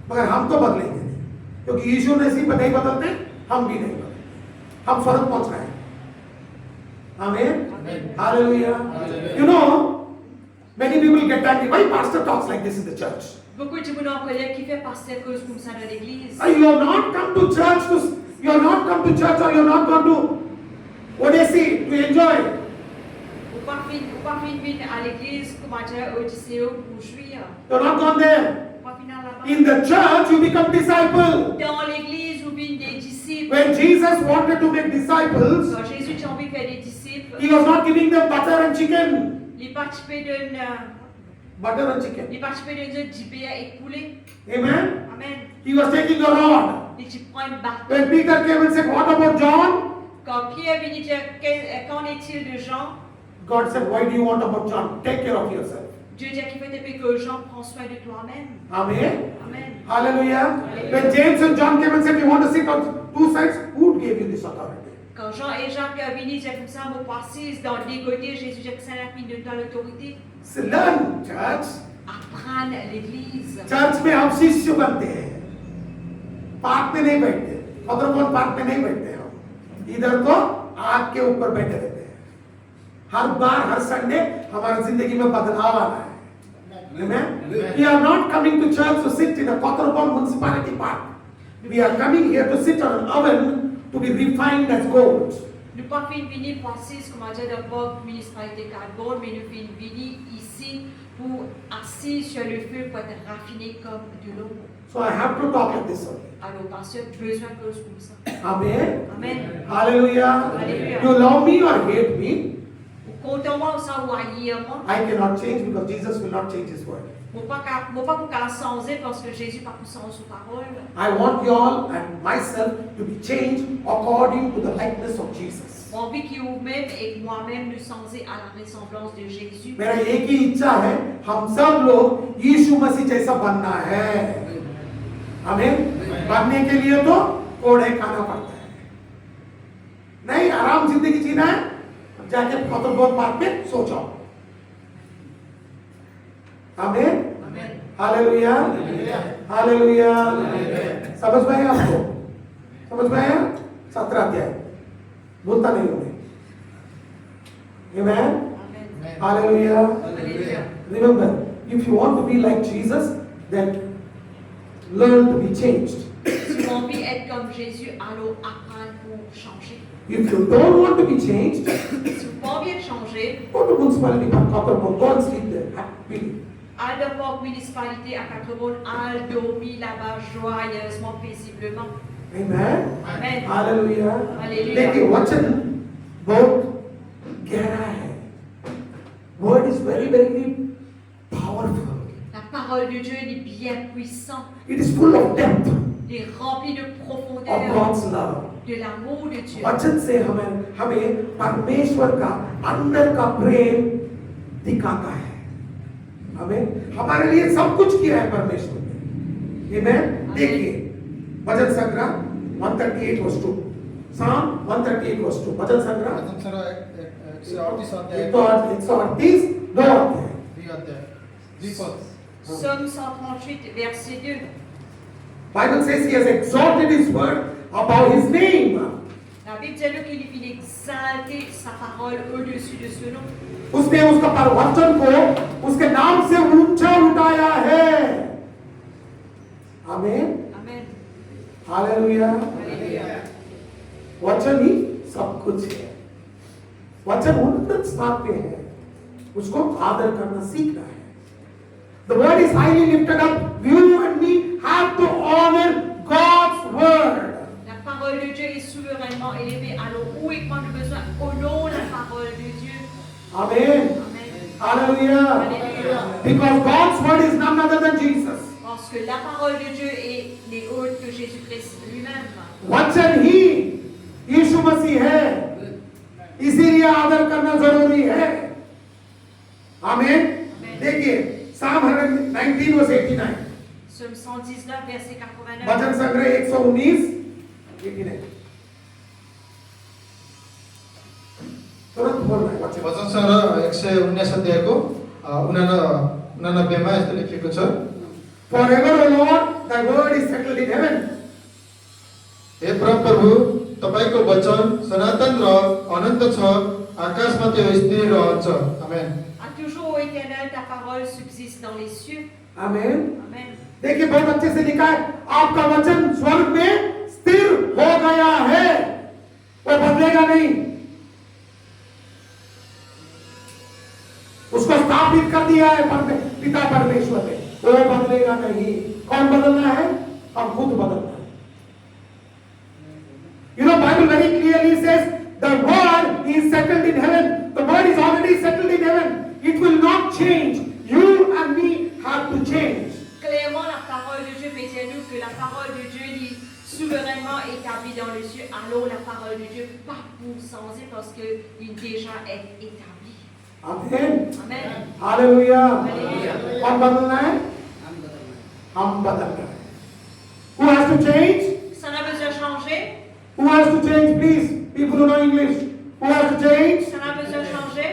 मगर हम तो बदलेंगे नहीं, क्योंकि यीशु ने सिर्फ नहीं बदलते, हम भी नहीं बदलते, हम फर्क पहुंच रहे हैं। आमीन, hallelujah. You know, many people get angry. Why pastor talks like this in the church? Beaucoup de gens en colère qui fait passer cause comme ça dans l'église. You have not come to church you have not come to church, or you have not gone to Odessi to enjoy. Ou pas venir à l'église comme dire Odyssée pour jouir. You have not gone there. Ou pas venir là-bas. In the church, you become disciple. Dans l'église, vous venez des disciples. When Jesus wanted to make disciples, Quand Jésus a envie de faire des disciples, he was not giving them butter and chicken. il participait d'une Butter and chicken. il participait d'une d'IBA et poulet. Amen. Amen. He was taking a rod. Et tu prends une barque. When Peter came and said, "What about John?" Quand Pierre est venu dire qu'en est-il de Jean? God said, "Why do you want about John? Take care of yourself." Dieu dit qu'il faut depuis que Jean prend soin de toi-même. Amen. Amen. Hallelujah. When James and John came and said, "You want to sit on two sides?" Who gave you this authority? Quand Jean et Jacques sont venus dire comme ça, vous passez dans les côtés, Jésus dit que c'est la fille de dans l'autorité. So learn, church. Apprendre l'église. Church में हम शिष्य बनते हैं, park में नहीं बैठते, कौन park में नहीं बैठते हम, इधर तो आग के ऊपर बैठे रहते हैं। हर बार हर संडे हमारी जिंदगी में बदलाव आना है। Amen. We are not coming to church to sit in a Kottarbon municipality park. We are coming here to sit on an oven to be refined as gold. Nous pas fait venir pour assis, comme on dit dans la municipalité Carbone, mais nous fait venir ici pour assis sur le feu pour être raffiné comme de l'eau. So I have to talk like this only. Alors, parce que besoin de choses comme ça. Amen. Amen. Hallelujah. Hallelujah. You love me or hate me, Comptez-moi ça ou haïr-moi. I cannot change because Jesus will not change his word. Je ne peux pas pour changer parce que Jésus n'a pas sans sa parole. I want you all and myself to be changed according to the likeness of Jesus. On veut que vous-même et moi-même nous changer à la ressemblance de Jésus. मेरा एक ही इच्छा है, हम सब लोग यीशु मसीह जैसा बनना है। आमीन। बनने के लिए तो कोड़े खाना पड़ता है, नहीं आराम जिंदगी जीना है, जाके कॉटरबोर्ड पार्क में सो जाओ। आमीन। Hallelujah, hallelujah. समझ में आया आपको? समझ में आया? 17 अध्याय बोलता नहीं हूं। Amen. Hallelujah. Remember, if you want to be like Jesus, then learn to be changed. Si vous avez envie d'être comme Jésus, alors apprendre pour changer. If you don't want to be changed, Si vous n'avez pas envie de changer, go to municipality park, Kotarbon, go and sleep there happily. allez dans la municipalité à 80, allez dormir là-bas joyeusement, paisiblement. Amen. Amen. Hallelujah. Hallelujah. देखिए वचन बहुत गहरा है. Word is very very deep. parole de Dieu elle est bien puissante. It is full of depth Il est rempli de of profondeur, God's love. de l'amour de Dieu. वचन से हमें परमेश्वर का अंदर का प्रेम दिखाता है। हमें हमारे लिए सब कुछ किया है परमेश्वर ने। आमेन। देखिए वचन संग्रह 138:2, Psalm 138:2, वचन संग्रह वचन संग्रह 138 अध्याय 138 2 अध्याय। 2 अध्याय 2 पद। Psaume 138, verset 2. Bible says he has exalted his word above his name. La Bible dit qu'il exalte sa parole au-dessus de ce nom. उसने उसका परवचन को उसके नाम से ऊंचा उठाया है। आमीन। Amen. हालेलुया। Alléluia. वचन ही सब कुछ है। वचन उन्नत स्थान पे है, उसको आदर करना सीखना है। The word is highly lifted up. You and me have to honor God's word. La parole de Dieu est souverainement élevée. Alors où et quand nous besoin honorons la parole de Dieu. Amen. Amen. Hallelujah. Alléluia. Because God's word is none other than Jesus. Parce que la parole de Dieu n'est autre que Jésus-Christ lui-même. वचन ही यीशु मसीह है, इसीलिए आदर करना जरूरी है। आमीन। देखिए Psalm 119 verse 89, Psaume 119, verset 89. वचन संग्रह 119 89। तुरंत बोलना है वचन। वचन संग्रह 119 अध्यायको 99 मा यस्तो लेखिएको छ, Forever, O Lord, thy word is settled in heaven. हे परम प्रभु, तपाईको वचन सनातन र अनन्त छ, आकाशमा त्यो स्थिर रहन्छ। आमेन। À toujours, ô Éternel, ta parole subsiste dans les cieux. आमीन। Amen. देखिए बहुत अच्छे से लिखा है, आपका वचन स्वर्ग में स्थिर हो गया है, वो बदलेगा नहीं। उसको स्थापित कर दिया है पिता परमेश्वर ने, वो बदलेगा नहीं। कौन बदलना है? हम खुद बदलना है। You know, Bible very clearly says the word is settled in heaven. The word is already settled in heaven. It will not change. You and me have to change. Clairement, la parole de Dieu fait dire nous que la parole de Dieu est souverainement établie dans les cieux. Alors la parole de Dieu pas pour changer parce qu'il déjà est établi. Amen. Amen. Hallelujah. Hallelujah. कौन बदलना है? हम बदलना है। Who has to change? Ça n'a besoin de changer. Who has to change, please? People who know English. Who has to change? Ça n'a besoin de changer.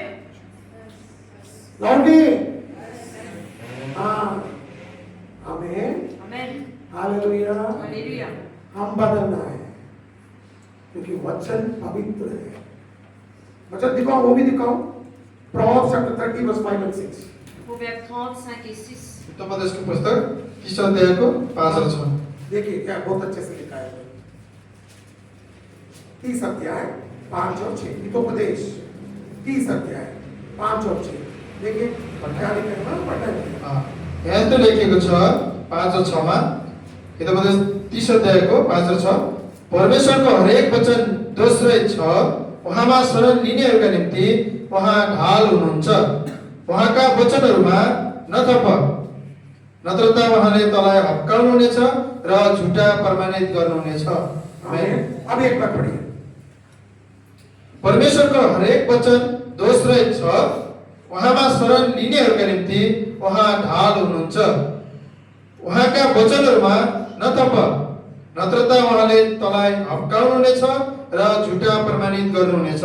Loudly. हाँ. Amen. Amen. Hallelujah. Alléluia. हम बदलना है, क्योंकि वचन पवित्र है। वचन दिखाओ, वो भी दिखाओ। Proverbs chapter 30 verse 5 and 6. Proverbe 30, 5 et 6. हितोपदेशको पुस्तक 30 अध्यायको 5 र 6। देखिए क्या बहुत अच्छे से लिखा है। 30 अध्याय 5 और 6, हितोपदेश 30 अध्याय 5 और 6। देखिए क्या लिखा है ना, पढ़ना है। यहाँ यस्तो लेखिएको छ 5 र 6 मा, हितोपदेश 30 अध्यायको 5 र 6, परमेश्वरको हरेक वचन दोस्रै छ, उहाँमा शरण लिनेहरूका निम्ति उहाँ ढाल हुनुहुन्छ, उहाँका वचनहरूमा नथप, नत्र त उहाँले तँलाई हप्काउनुहुनेछ र झुटा प्रमाणित गर्नुहुनेछ। आमेन। अब एक बार पढ़िए। परमेश्वरको हरेक वचन दोस्रै छ, उहाँमा शरण लिनेहरूका निम्ति उहाँ ढाल हुनुहुन्छ, उहाँका वचनहरूमा नथप, नत्र त उहाँले तँलाई हप्काउनुहुनेछ र झुटा प्रमाणित गर्नुहुनेछ।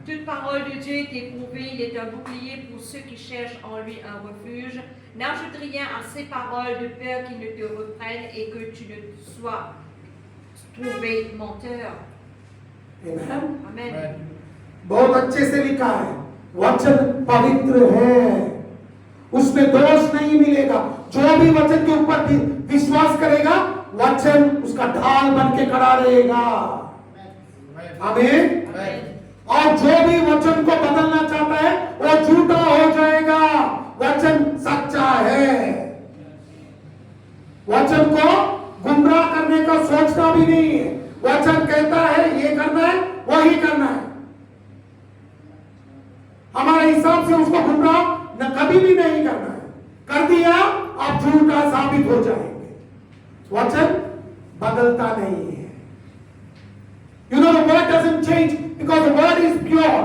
Toute parole de Dieu est éprouvée, il est un bouclier pour ceux qui cherchent en lui un refuge. N'ajoute rien à ces paroles de peur qu'ils ne te reprennent et que tu ne sois trouvé menteur. Amen. Amen. बहुत अच्छे से लिखा है, वचन पवित्र है, उसमें दोष नहीं मिलेगा। जो भी वचन के ऊपर विश्वास करेगा, वचन उसका ढाल बन के खड़ा रहेगा। आमीन। और जो भी वचन को बदलना चाहता है, वो झूठा हो जाएगा। वचन सच्चा है। वचन को गुमराह करने का सोचना भी नहीं है। वचन कहता है ये करना है, वही करना है। हमारे हिसाब से उसको गुमराह न कभी भी नहीं करना है। कर दिया आप झूठा साबित हो जाएंगे। वचन बदलता नहीं है। You know, the word doesn't change because the word is pure.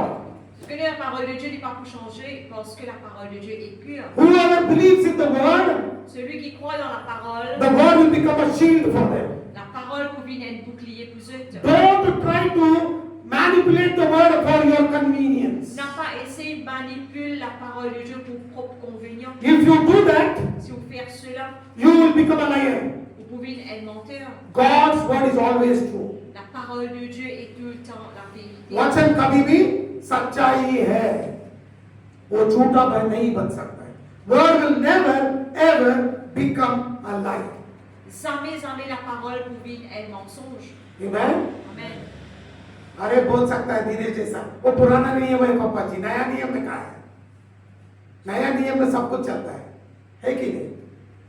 Vous connaissez, la parole de Dieu n'est pas pour changer parce que la parole de Dieu est pure. Whoever believes in the word, Celui qui croit dans la parole, the word will become a shield for them. la parole devient un bouclier pour eux. Don't try to manipulate the word for your convenience. N'a pas essayé de manipuler la parole de Dieu pour propre convenance. If you do that, Si vous faites cela, you will become a liar. vous pouvez être menteur. God's word is always true. La parole de Dieu est tout le temps la vérité. वचन कभी भी सच्चाई है, वो झूठा नहीं बन सकता है। Word will never ever become a lie. Jamais la parole pouvait être mensonge. Amen. Amen. अरे बोल सकता है दिनेश जैसा, वो पुराना नियम है पापा जी, नया नियम में कहा है? नया नियम में सब कुछ चलता है कि नहीं?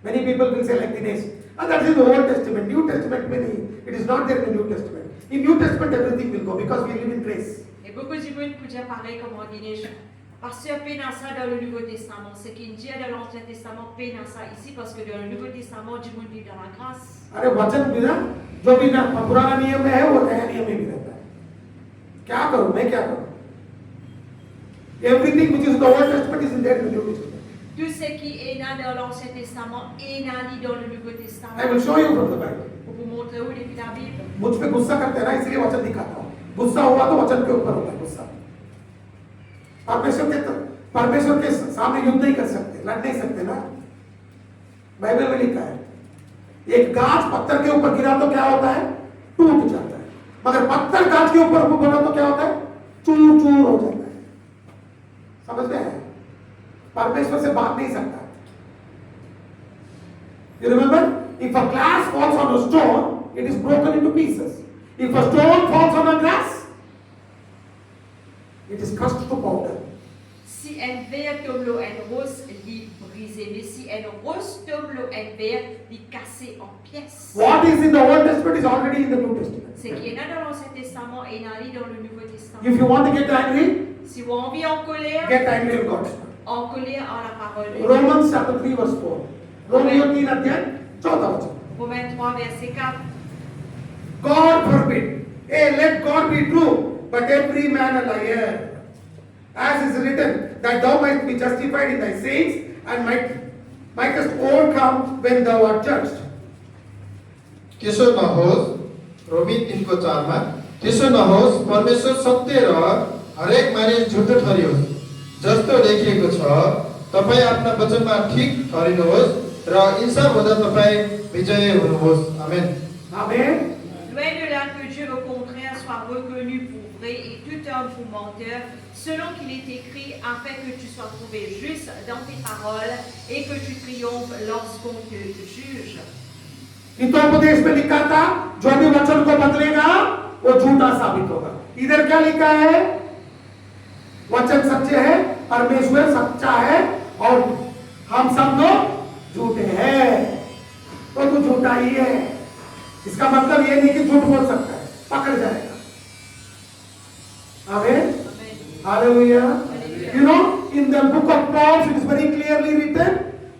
Many people will say like Dinesh, that is the Old Testament, New Testament में नहीं, it is not there in the New Testament. In New Testament everything will go because we live in grace. Et beaucoup de gens peuvent dire pareil comme on dit, parce que peine à ça dans le Nouveau Testament, ce qui dit dans l'Ancien Testament peine à ça ici parce que dans le Nouveau Testament, Dieu nous vit dans la grâce. अरे वचन भी ना, जो भी ना पुराना नियम में है वो नया नियम में भी रहता है। क्या करूं मैं, क्या करूं? Everything which is in the Old Testament is in there in the New Testament. Tout ce qui est là dans l'Ancien Testament est là dans le Nouveau Testament. I will show you from the Bible. Pour vous montrer où depuis la Bible. मुझ पे गुस्सा करते हैं ना, इसलिए वचन दिखाता हूँ। गुस्सा हुआ तो वचन के ऊपर होता है गुस्सा। परमेश्वर के सामने युद्ध नहीं कर सकते, लड़ नहीं सकते ना। बाइबल में लिखा है, एक गाछ पत्थर के ऊपर गिरा तो क्या होता है? टूट जाता है। मगर पत्थर गाछ के ऊपर गिरा तो क्या होता है? चूर चूर हो जाता है। समझ में आया? परमेश्वर से बात नहीं सकता। You remember, if a glass falls on a stone, it is broken into pieces. If a stone falls on a glass, it is crushed to powder. Si un verre tombe l'eau, un rose l'y brisé, mais si un rose tombe l'eau, un verre l'y cassé en pièces. What is in the Old Testament is already in the New Testament. Ce qui est là dans l'Ancien Testament est là dans le Nouveau Testament. If you want to get angry, Si vous avez envie en colère in God. en la parole de Dieu. Romans chapter 3 verse 4. Romains 3 अध्याय 14 वचन. Romains 3, verset 4. God forbid. Hey, let God be true, but every man a liar. As is written, that thou might be justified in thy sayings, and mightest overcome when thou art judged. त्यसो नहोस्, रोमी 3:4 मा, त्यसो नहोस्, परमेश्वर सत्य र हरेक मानिस झुटो ठहरियोस्, जस्तो लेखिएको छ, तपाईँ आफ्ना वचनमा ठिक ठहरिनुहोस् र इन्साफ हुँदा तपाईँ विजय हुनुहोस्। आमेन। Amen. Loin de là que Dieu au contraire soit reconnu pour vrai et tout homme pour menteur, selon qu'il est écrit, afin que tu sois trouvé juste dans tes paroles et que tu triomphes lorsqu'on te juge. Hitopadesha में लिखा था, जो भी वचन को बदलेगा वो झूठा साबित होगा। इधर क्या लिखा है? वचन सच्चे है, परमेश्वर सच्चा है और हम सब लोग झूठे हैं। तो तू झूठा ही है। इसका मतलब ये नहीं कि झूठ बोल सकता है, पकड़ जाएगा। आमीन। Hallelujah. You know, in the book of Proverbs, it is very clearly written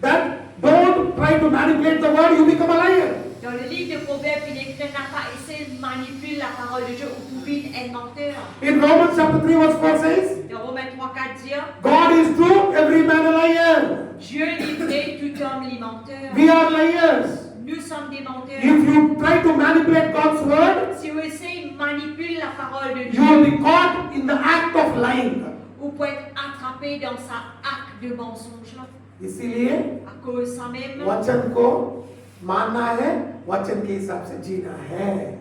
that don't try to manipulate the word, you become a liar. Dans le livre de Proverbes, il est écrit, n'a pas essayé de manipuler la parole de Dieu ou pouvez être menteur. In Romans chapter 3 verse 4 says, Dans Romains 3, 4 dit, God is true, every man a liar. Dieu est vrai, tout homme est menteur. We are liars. Nous sommes des menteurs. If you try to manipulate God's word, Si vous essayez de manipuler la parole de you Dieu, will be caught in the act of lying. vous pouvez être attrapé dans sa acte de mensonge. इसीलिए À cause de ça même, वचन को मानना है, वचन के हिसाब से जीना है.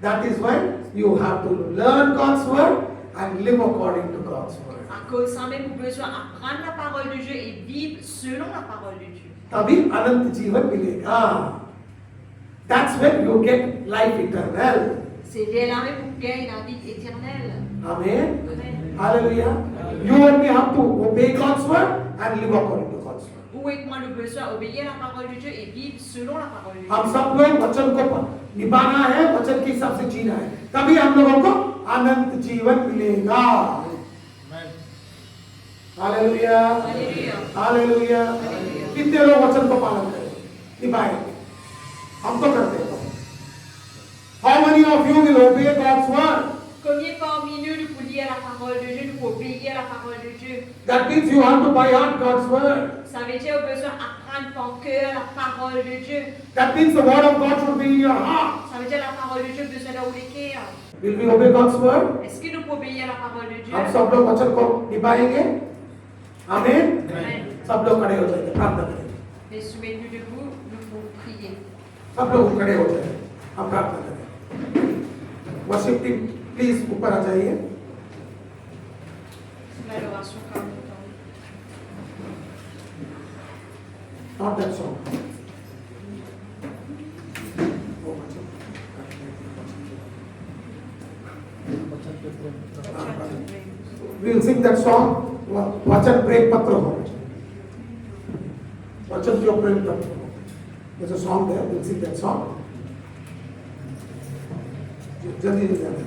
That is why you have to learn God's word and live according to God's word. à cause de ça même, vous besoin apprendre la parole de Dieu et vivre selon la parole de Dieu. तभी अनंत जीवन मिलेगा. That's when you get life eternal. C'est dès là même vous gagnez la vie éternelle. Amen. Amen. Hallelujah. You and me have to obey God's word and live according to God's word. Vous et moi, nous besoin obéir la parole de Dieu et vivre selon la parole de Dieu. हम सब लोग वचन को निभाना है, वचन के हिसाब से जीना है, तभी हम लोगों को अनंत जीवन मिलेगा. Hallelujah, Alléluia. हालेलुया। कितने लोग वचन को पालन करें, निभाएंगे? हम तो करते हैं। How many of you will obey God's word? Combien parmi nous nous pouvons lire la parole de Dieu, nous pouvons obéir à la parole de Dieu? That means you have to by heart God's word. Ça veut dire au besoin apprendre par cœur la parole de Dieu. That means the word of God should be in your heart. Ça veut dire la parole de Dieu besoin dans le cœur. Will we obey God's word? Est-ce que nous pouvons obéir à la parole de Dieu? हम सब लोग वचन को निभाएंगे। आमीन। Amen. सब लोग खड़े हो जाएंगे, प्रार्थना करेंगे। Mais soumettez-nous debout, nous pouvons prier. सब लोग खड़े हो जाएंगे, हम प्रार्थना करेंगे। वर्शिप टीम प्लीज ऊपर आ जाइए। L'adoration comme le temps. Not that song. We will sing that song. वचन प्रेम पत्र हो, वचन जो प्रेम पत्र हो। There's a song there. We'll sing that song. जल्दी जल्दी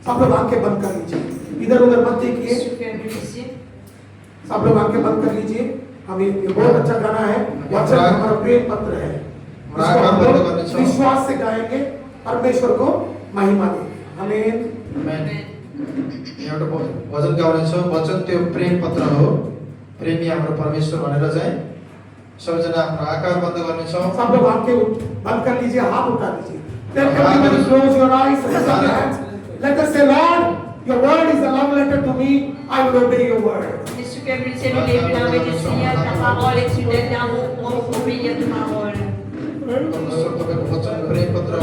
सब लोग आंखें बंद कर लीजिए, इधर उधर मत देखिए। सब लोग आंखें बंद कर लीजिए। हमें ये बहुत अच्छा गाना है, वचन हमारा प्रेम पत्र है। इसको हम लोग विश्वास से गाएंगे, परमेश्वर को महिमा देंगे। आमीन। Amen. एउटा भजन गाउनेछौँ, वचन त्यो प्रेम पत्र हो, प्रेमी हाम्रो परमेश्वर भनेर चाहिँ सबैजना आफ्नो आँखा बन्द गर्नेछौँ। सब लोग आंखें बंद कर लीजिए, हाथ उठा लीजिए। Then everybody close your eyes and lift up your hands. Let us say, Lord, your word is a love letter to me. I will obey your word. Jésus, que nous nous lève là avec le Seigneur, ta parole est une lettre d'amour pour obéir ta parole. परमेश्वर तपाईँको वचन प्रेम पत्र